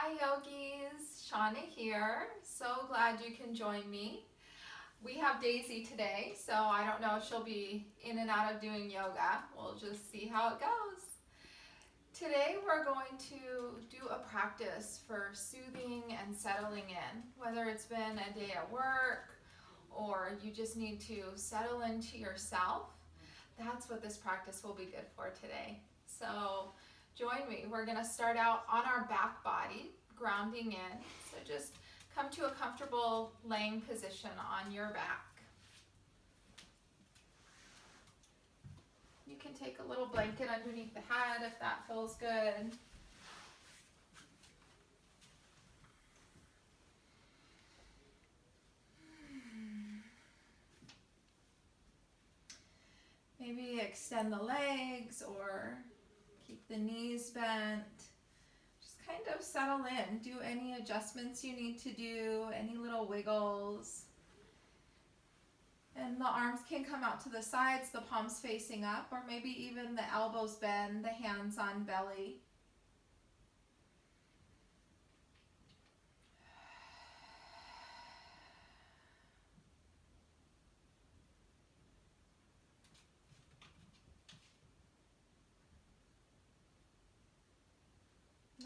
Hi yogis, Shauna here. So glad you can join me. We have Daisy today, so I don't know if she'll be in and out of doing yoga. We'll just see how it goes. Today we're going to do a practice for soothing and settling in, whether it's been a day at work or you just need to settle into yourself. That's what this practice will be good for today. So join me. We're going to start out on our back body, grounding in. So just come to a comfortable laying position on your back. You can take a little blanket underneath the head if that feels good. Maybe extend the legs or keep the knees bent. Just kind of settle in. Do any adjustments you need to do, any little wiggles. And the arms can come out to the sides, the palms facing up, or maybe even the elbows bend, the hands on belly.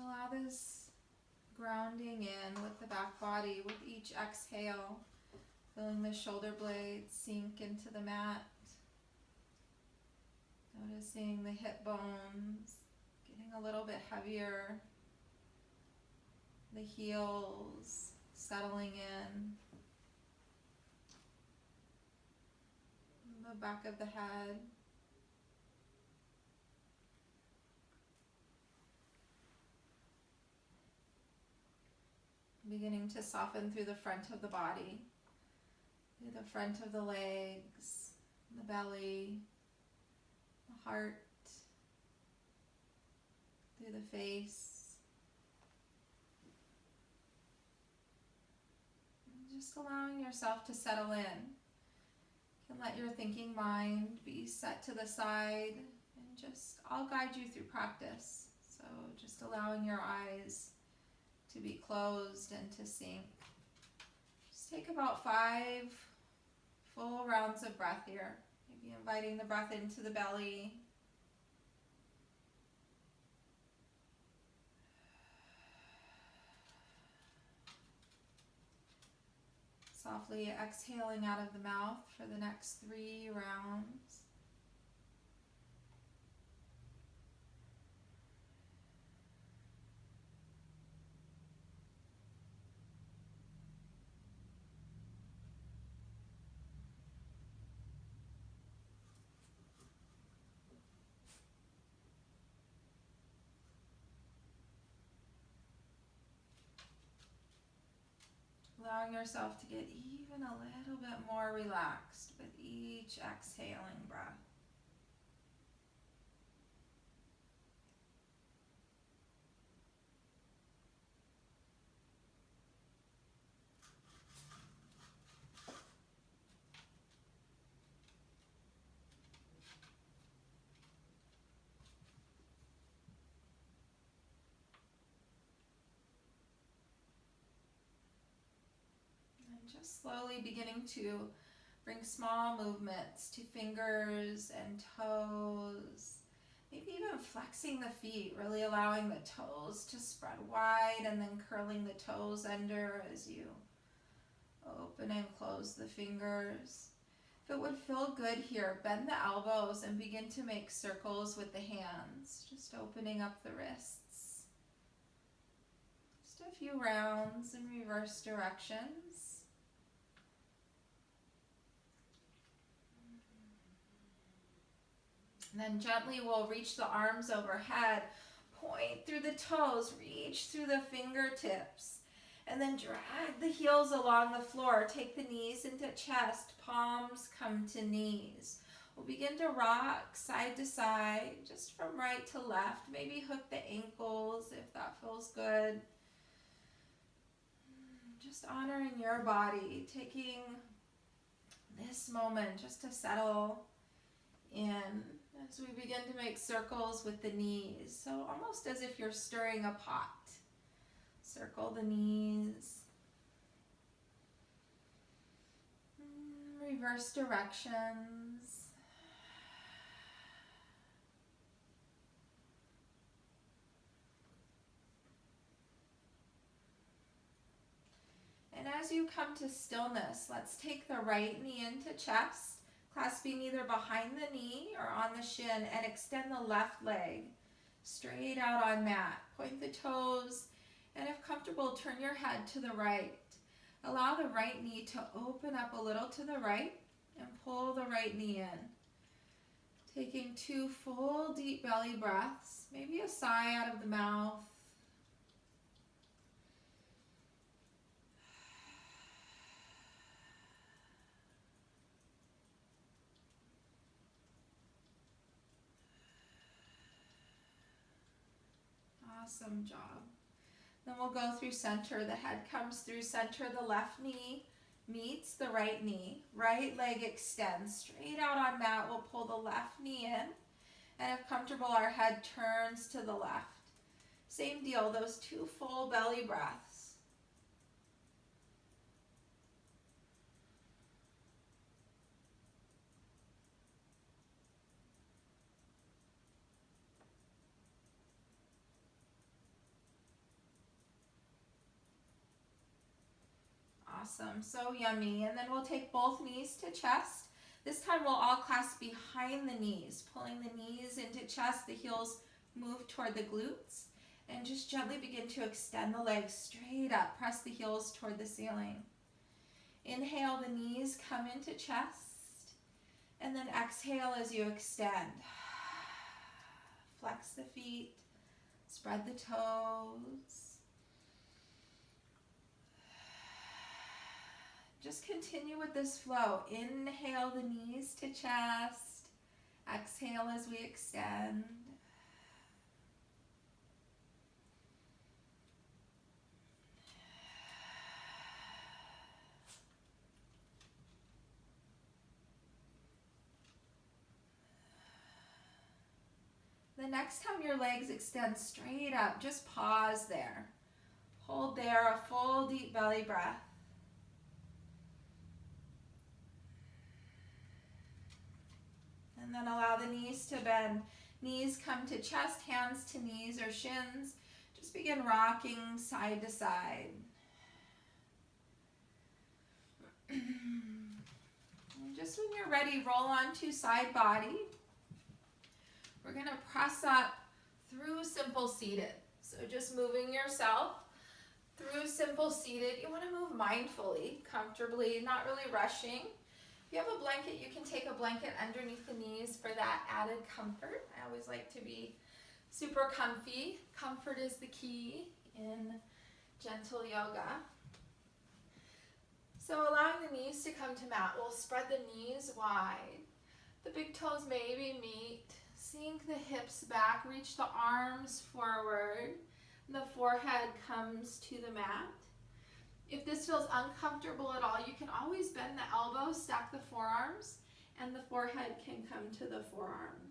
Allow this grounding in with the back body with each exhale, feeling the shoulder blades sink into the mat. Noticing the hip bones getting a little bit heavier, the heels settling in, the back of the head. Beginning to soften through the front of the body, through the front of the legs, the belly, the heart, through the face. And just allowing yourself to settle in. You can let your thinking mind be set to the side and I'll guide you through practice. So just allowing your eyes to be closed and to sink. Just take about 5 full rounds of breath here. Maybe inviting the breath into the belly. Softly exhaling out of the mouth for the next 3 rounds. Allowing yourself to get even a little bit more relaxed with each exhaling breath. Just slowly beginning to bring small movements to fingers and toes. Maybe even flexing the feet, really allowing the toes to spread wide and then curling the toes under as you open and close the fingers. If it would feel good here, bend the elbows and begin to make circles with the hands, just opening up the wrists. Just a few rounds in reverse directions. And then gently we'll reach the arms overhead, point through the toes, reach through the fingertips, and then drag the heels along the floor. Take the knees into chest, palms come to knees. We'll begin to rock side to side, just from right to left. Maybe hook the ankles if that feels good. Just honoring your body, taking this moment just to settle in as we begin to make circles with the knees. So almost as if you're stirring a pot. Circle the knees. Reverse directions. And as you come to stillness, let's take the right knee into chest, clasping either behind the knee or on the shin, and extend the left leg straight out on mat. Point the toes, and if comfortable, turn your head to the right. Allow the right knee to open up a little to the right and pull the right knee in. Taking 2 full deep belly breaths, maybe a sigh out of the mouth. Awesome job. Then we'll go through center. The head comes through center. The left knee meets the right knee. Right leg extends straight out on mat. We'll pull the left knee in. And if comfortable, our head turns to the left. Same deal, those 2 full belly breaths. Awesome, so yummy. And then we'll take both knees to chest. This time we'll all clasp behind the knees, pulling the knees into chest, the heels move toward the glutes, and just gently begin to extend the legs straight up. Press the heels toward the ceiling. Inhale, the knees come into chest, and then exhale as you extend. Flex the feet, spread the toes. Just continue with this flow. Inhale the knees to chest. Exhale as we extend. The next time your legs extend straight up, just pause there. Hold there, a full deep belly breath. And then allow the knees to bend. Knees come to chest, hands to knees or shins. Just begin rocking side to side. And just when you're ready, roll onto side body. We're going to press up through simple seated. So just moving yourself through simple seated. You want to move mindfully, comfortably, not really rushing. If you have a blanket, you can take a blanket underneath the knees for that added comfort. I always like to be super comfy. Comfort is the key in gentle yoga. So allowing the knees to come to mat, we'll spread the knees wide. The big toes maybe meet. Sink the hips back, reach the arms forward. The forehead comes to the mat. If this feels uncomfortable at all, you can always bend the elbows, stack the forearms, and the forehead can come to the forearms.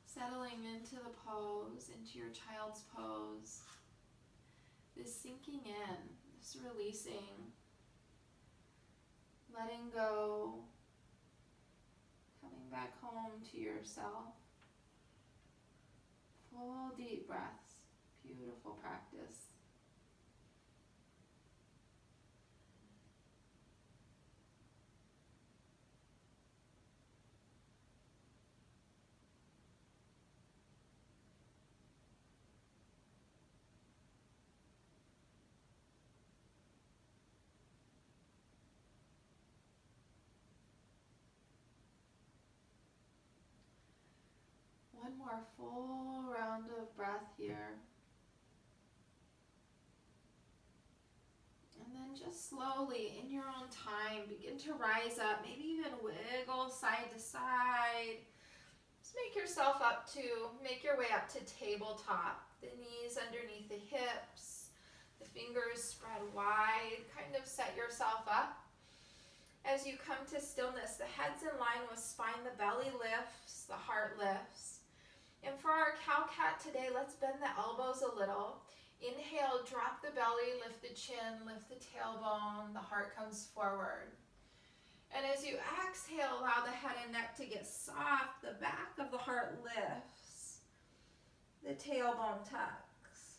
Settling into the pose, into your child's pose. This sinking in, this releasing, letting go, coming back home to yourself. Full deep breaths, beautiful practice. One more full round of breath here. And then just slowly, in your own time, begin to rise up. Maybe even wiggle side to side. Just make your way up to tabletop. The knees underneath the hips, the fingers spread wide. Kind of set yourself up. As you come to stillness, the head's in line with spine, the belly lifts, the heart lifts. And for our cow-cat today, let's bend the elbows a little. Inhale, drop the belly, lift the chin, lift the tailbone, the heart comes forward. And as you exhale, allow the head and neck to get soft, the back of the heart lifts, the tailbone tucks.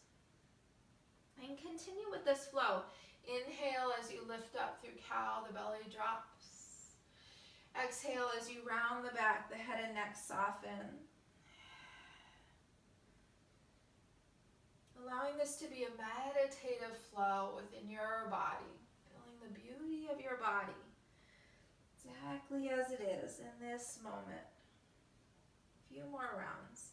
And continue with this flow. Inhale as you lift up through cow, the belly drops. Exhale as you round the back, the head and neck soften. Allowing this to be a meditative flow within your body, feeling the beauty of your body exactly as it is in this moment. A few more rounds.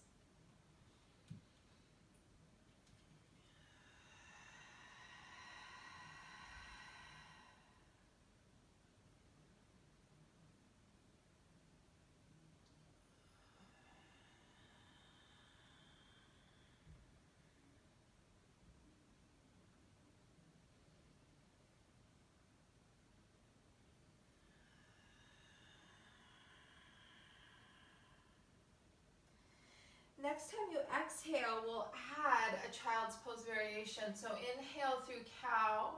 Next time you exhale, we'll add a child's pose variation. So inhale through cow.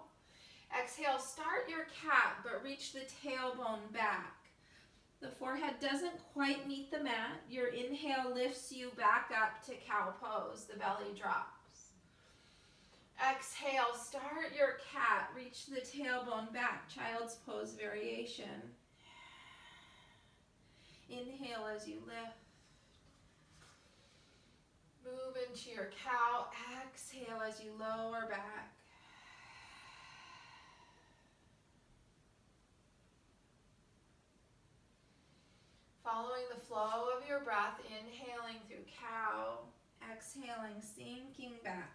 Exhale, start your cat, but reach the tailbone back. The forehead doesn't quite meet the mat. Your inhale lifts you back up to cow pose. The belly drops. Exhale, start your cat, reach the tailbone back, child's pose variation. Inhale as you lift. Move into your cow. Exhale as you lower back. Following the flow of your breath, inhaling through cow, exhaling, sinking back.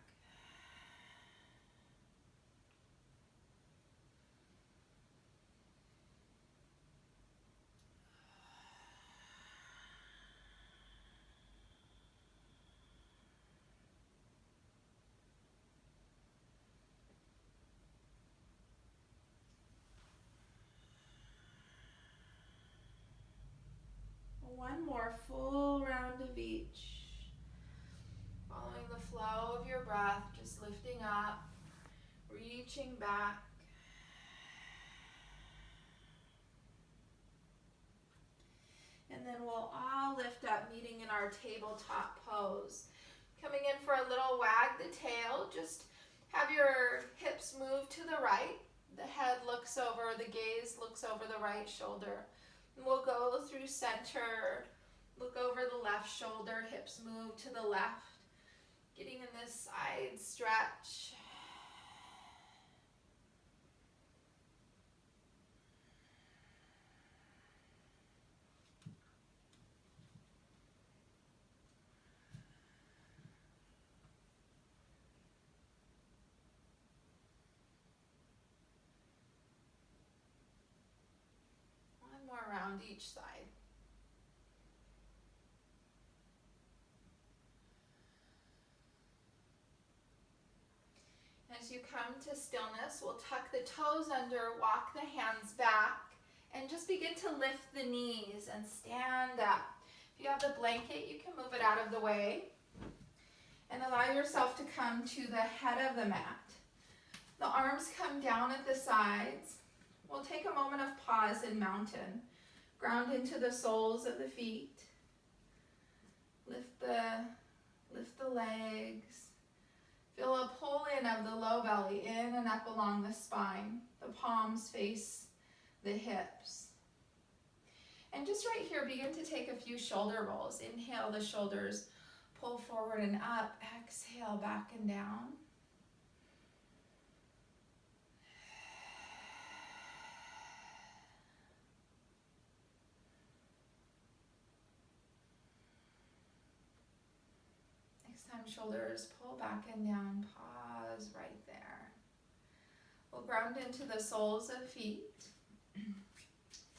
One more full round of each. Following the flow of your breath, just lifting up, reaching back. And then we'll all lift up, meeting in our tabletop pose. Coming in for a little wag the tail. Just have your hips move to the right. The head looks over, the gaze looks over the right shoulder. And we'll go through center, look over the left shoulder, hips move to the left. Getting in this side stretch. One more round each side. As you come to stillness, we'll tuck the toes under, walk the hands back, and just begin to lift the knees and stand up. If you have the blanket, you can move it out of the way. And allow yourself to come to the head of the mat. The arms come down at the sides. We'll take a moment of pause in mountain. Ground into the soles of the feet. Lift the legs. Feel a pull in of the low belly, in and up along the spine. The palms face the hips. And just right here, begin to take a few shoulder rolls. Inhale, the shoulders pull forward and up. Exhale, back and down. Next time, shoulders pull back and down. Pause right there. We'll ground into the soles of feet.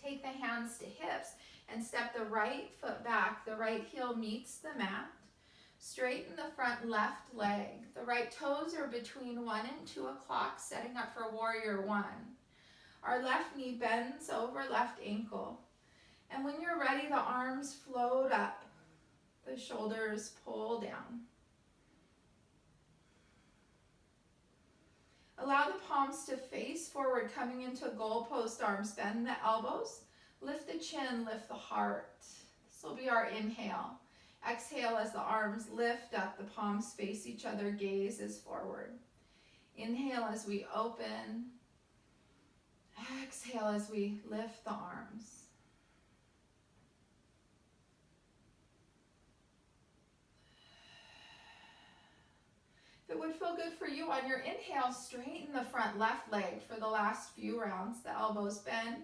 Take the hands to hips And step the right foot back. The right heel meets the mat. Straighten the front left leg. The right toes are between 1 and 2 o'clock, setting up for warrior 1. Our left knee bends over left ankle. And when you're ready, the arms float up. The shoulders pull down. Allow the palms to face forward, coming into goalpost arms. Bend the elbows. Lift the chin, lift the heart. This will be our inhale. Exhale as the arms lift up, the palms face each other, gaze is forward. Inhale as we open. Exhale as we lift the arms. If it would feel good for you on your inhale, straighten the front left leg for the last few rounds. The elbows bend.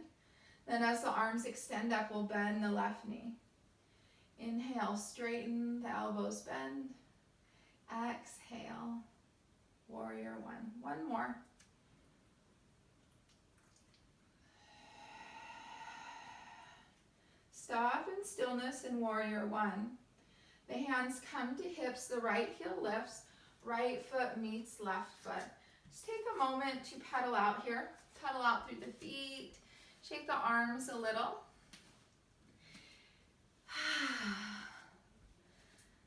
Then as the arms extend up, we'll bend the left knee. Inhale, straighten, the elbows bend. Exhale, warrior 1. One more. Stop in stillness in warrior 1. The hands come to hips, the right heel lifts, right foot meets left foot. Just take a moment to pedal out here. Pedal out through the feet. Shake the arms a little.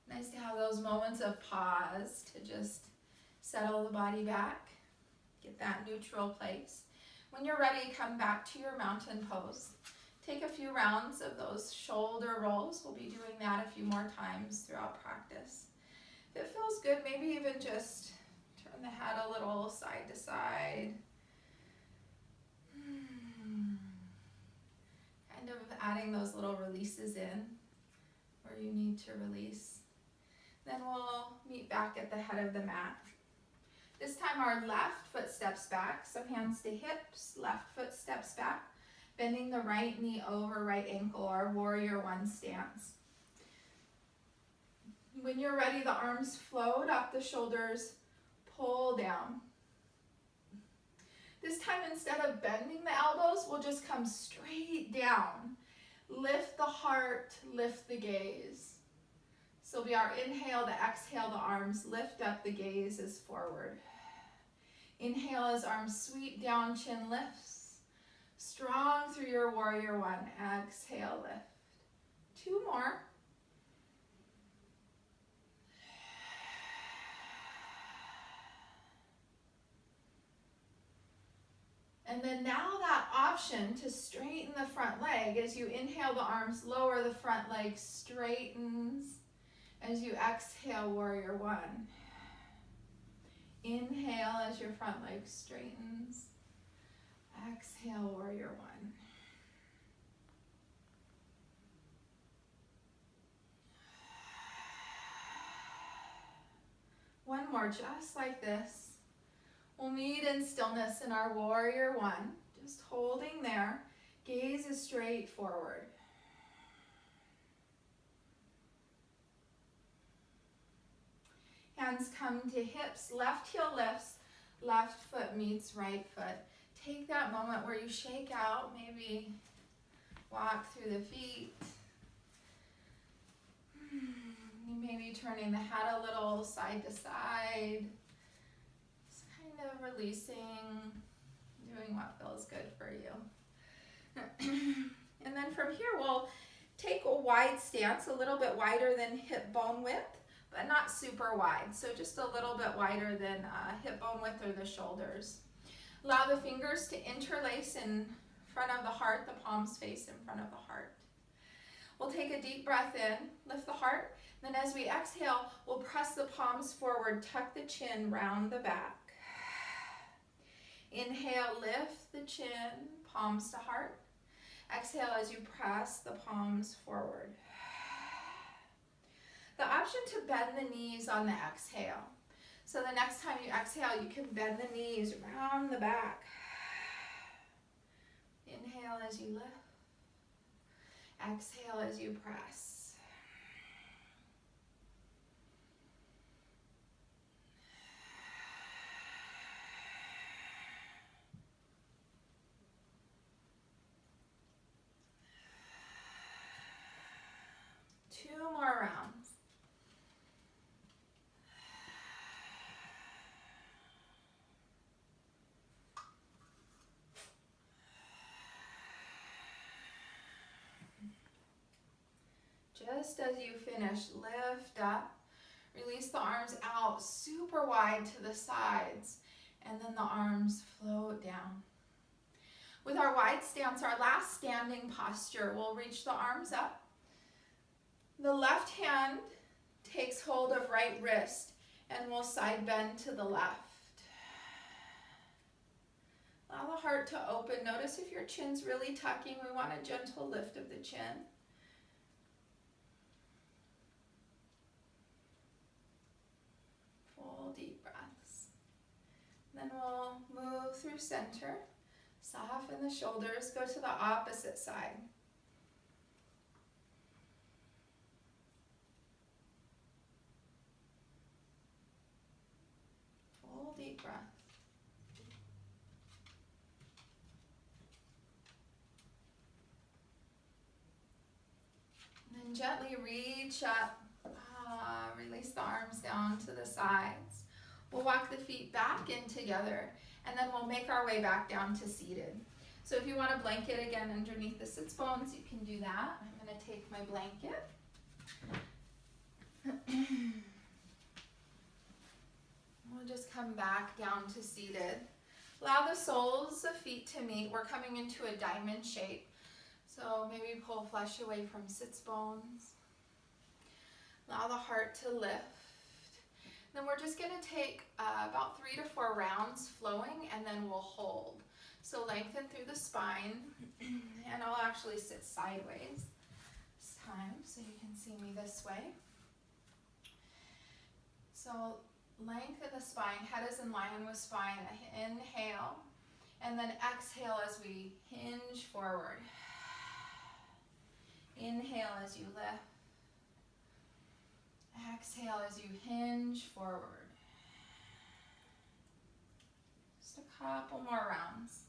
Nice to have those moments of pause to just settle the body back. Get that neutral place. When you're ready, come back to your mountain pose. Take a few rounds of those shoulder rolls. We'll be doing that a few more times throughout practice. If it feels good, maybe even just turn the head a little side to side. Kind of adding those little releases in where you need to release. Then we'll meet back at the head of the mat. This time our left foot steps back, so hands to hips, left foot steps back, bending the right knee over right ankle, our warrior 1 stance. When you're ready, the arms float up, the shoulders pull down. This time, instead of bending the elbows, we'll just come straight down. Lift the heart, lift the gaze. So it'll be our inhale to exhale, the arms lift up, the gaze is forward. Inhale as arms sweep down, chin lifts. Strong through your warrior 1. Exhale, lift. 2 more. And then now that option to straighten the front leg, as you inhale, the arms lower, the front leg straightens. As you exhale, warrior 1. Inhale as your front leg straightens. Exhale, warrior 1. One more, just like this. We'll meet in stillness in our warrior 1. Just holding there. Gaze is straight forward. Hands come to hips, left heel lifts, left foot meets right foot. Take that moment where you shake out, maybe walk through the feet. You may be turning the head a little side to side. Just kind of releasing, doing what feels good for you. And then from here, we'll take a wide stance, a little bit wider than hip bone width, but not super wide. So just a little bit wider than hip bone width or the shoulders. Allow the fingers to interlace in front of the heart, the palms face in front of the heart. We'll take a deep breath in, lift the heart. Then as we exhale, we'll press the palms forward, tuck the chin, round the back. Inhale, lift the chin, palms to heart. Exhale as you press the palms forward. The option to bend the knees on the exhale. So the next time you exhale, you can bend the knees round the back. Inhale as you lift. Exhale as you press. Just as you finish, lift up. Release the arms out super wide to the sides, and then the arms float down. With our wide stance, our last standing posture, we'll reach the arms up. The left hand takes hold of right wrist, and we'll side bend to the left. Allow the heart to open. Notice if your chin's really tucking. We want a gentle lift of the chin. Full deep breaths. Then we'll move through center. Soften the shoulders. Go to the opposite side. Full deep breath. And then gently reach up. Release the arms down to the sides. We'll walk the feet back in together, and then we'll make our way back down to seated. So if you want a blanket again underneath the sits bones, you can do that. I'm going to take my blanket. We'll just come back down to seated. Allow the soles of feet to meet. We're coming into a diamond shape. So maybe pull flesh away from sits bones. Allow the heart to lift. Then we're just going to take about 3 to 4 rounds flowing, and then we'll hold. So lengthen through the spine, and I'll actually sit sideways this time so you can see me this way. So lengthen the spine, head is in line with spine. Inhale, and then exhale as we hinge forward. Inhale as you lift. Exhale as you hinge forward. Just a couple more rounds.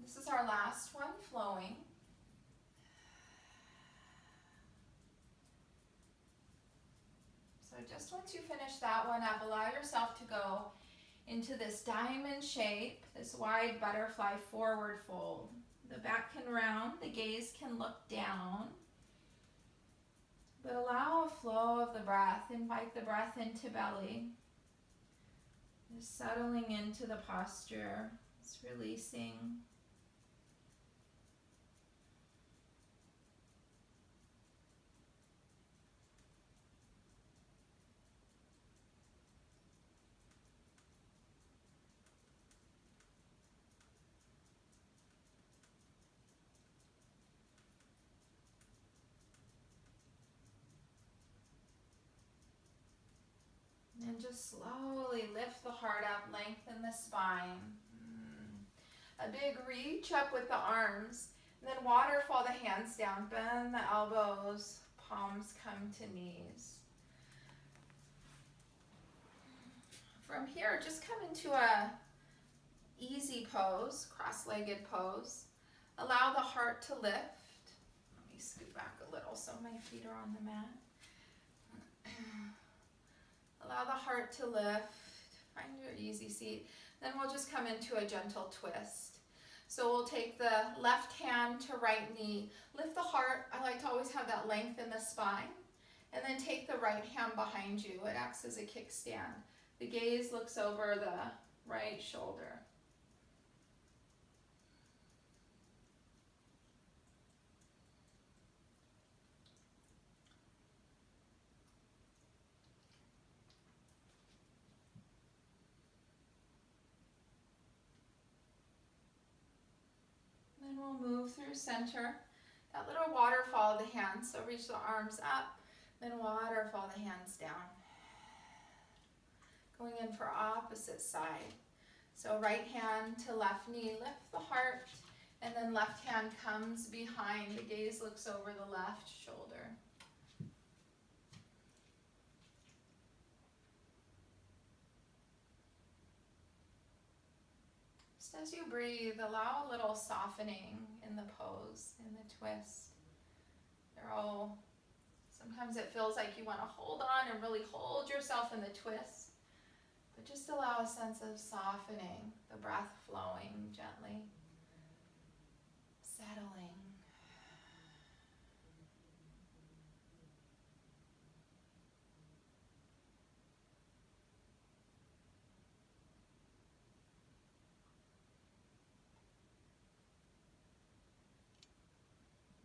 This is our last one, flowing. So just once you finish that one up, allow yourself to go into this diamond shape, this wide butterfly forward fold. The back can round, the gaze can look down. But allow a flow of the breath. Invite the breath into belly. Just settling into the posture. It's releasing. And just slowly lift the heart up, lengthen the spine. A big reach up with the arms. And then waterfall the hands down, bend the elbows, palms come to knees. From here, just come into a easy pose, cross-legged pose. Allow the heart to lift. Let me scoot back a little so my feet are on the mat. Allow the heart to lift. Find your easy seat. Then we'll just come into a gentle twist. So we'll take the left hand to right knee. Lift the heart. I like to always have that length in the spine. And then take the right hand behind you. It acts as a kickstand. The gaze looks over the right shoulder. Then we'll move through center. That little waterfall of the hands. So reach the arms up, then waterfall the hands down. Going in for opposite side. So right hand to left knee, lift the heart, and then left hand comes behind. The gaze looks over the left shoulder. Just as you breathe, allow a little softening in the pose, in the twist. Sometimes it feels like you want to hold on and really hold yourself in the twist. But just allow a sense of softening, the breath flowing gently, settling.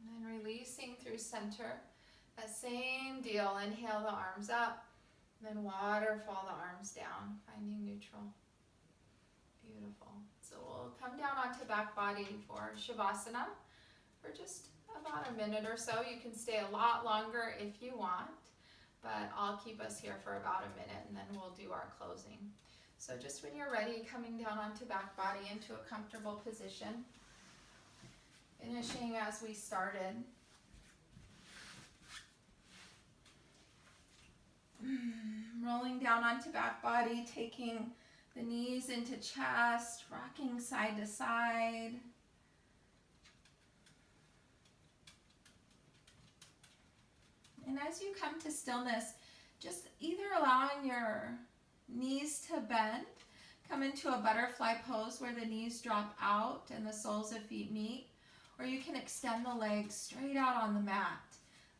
And then releasing through center. That same deal. Inhale the arms up. Then waterfall the arms down, finding neutral. Beautiful. So we'll come down onto back body for Shavasana for just about a minute or so. You can stay a lot longer if you want, but I'll keep us here for about a minute and then we'll do our closing. So just when you're ready, coming down onto back body into a comfortable position. Finishing as we started. Rolling down onto back body, taking the knees into chest, rocking side to side. And as you come to stillness, just either allowing your knees to bend, come into a butterfly pose where the knees drop out and the soles of feet meet, or you can extend the legs straight out on the mat,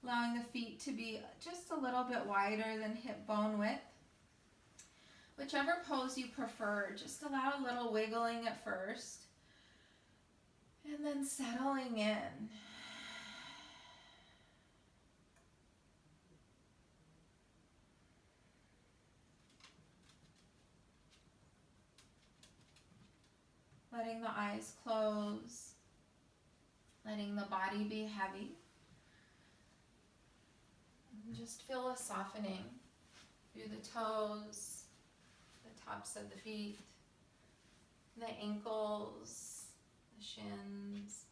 allowing the feet to be just a little bit wider than hip bone width. Whichever pose you prefer, just allow a little wiggling at first, and then settling in. Letting the eyes close, letting the body be heavy. And just feel a softening through the toes, the tops of the feet, the ankles, the shins,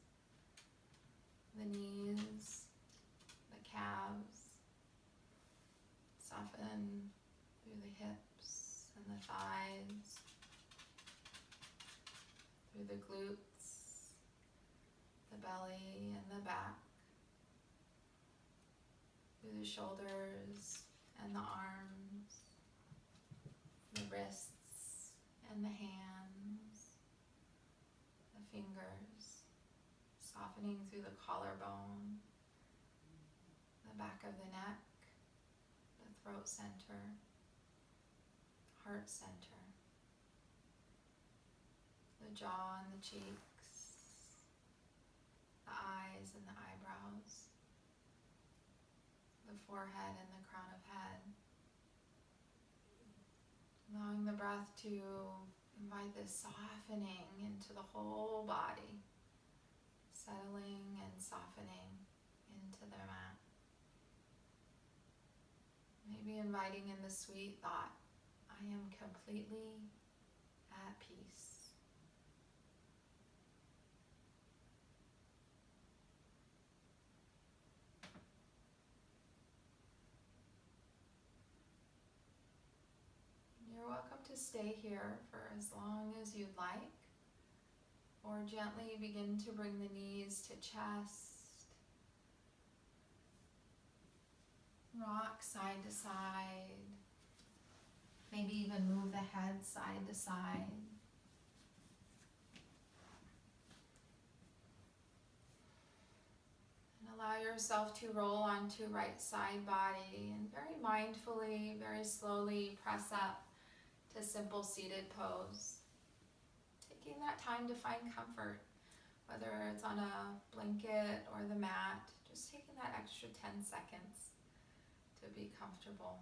the knees, the calves. Soften through the hips and the thighs, through the glutes, the belly and the back, through the shoulders and the arms, the wrists and the hands, the fingers, softening through the collarbone, the back of the neck, the throat center, heart center, the jaw and the cheeks, the eyes and the eyebrows, the forehead and the crown of head. Allowing the breath to invite this softening into the whole body, settling and softening into the mat. Maybe inviting in the sweet thought, I am completely at peace. You're welcome to stay here for as long as you'd like, or gently begin to bring the knees to chest, rock side to side, maybe even move the head side to side. And allow yourself to roll onto right side body and very mindfully, very slowly press up to simple seated pose. Taking that time to find comfort, whether it's on a blanket or the mat, just taking that extra 10 seconds to be comfortable.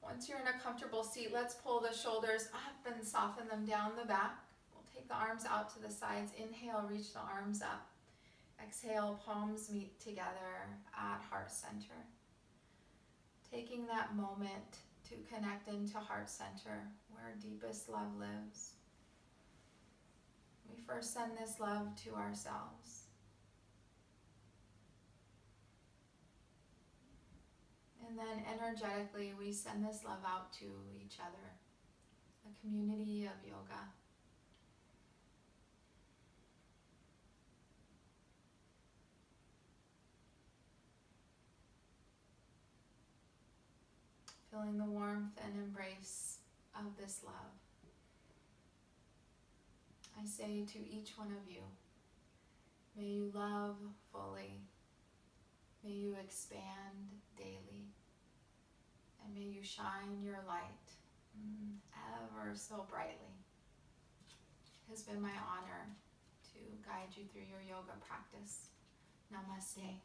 Once you're in a comfortable seat, let's pull the shoulders up and soften them down the back. We'll take the arms out to the sides. Inhale, reach the arms up. Exhale, palms meet together at heart center. Taking that moment to connect into heart center, where deepest love lives. We first send this love to ourselves. And then energetically, we send this love out to each other, a community of yoga. feeling the warmth and embrace of this love. I say to each one of you, may you love fully, may you expand daily, and may you shine your light ever so brightly. It has been my honor to guide you through your yoga practice. Namaste.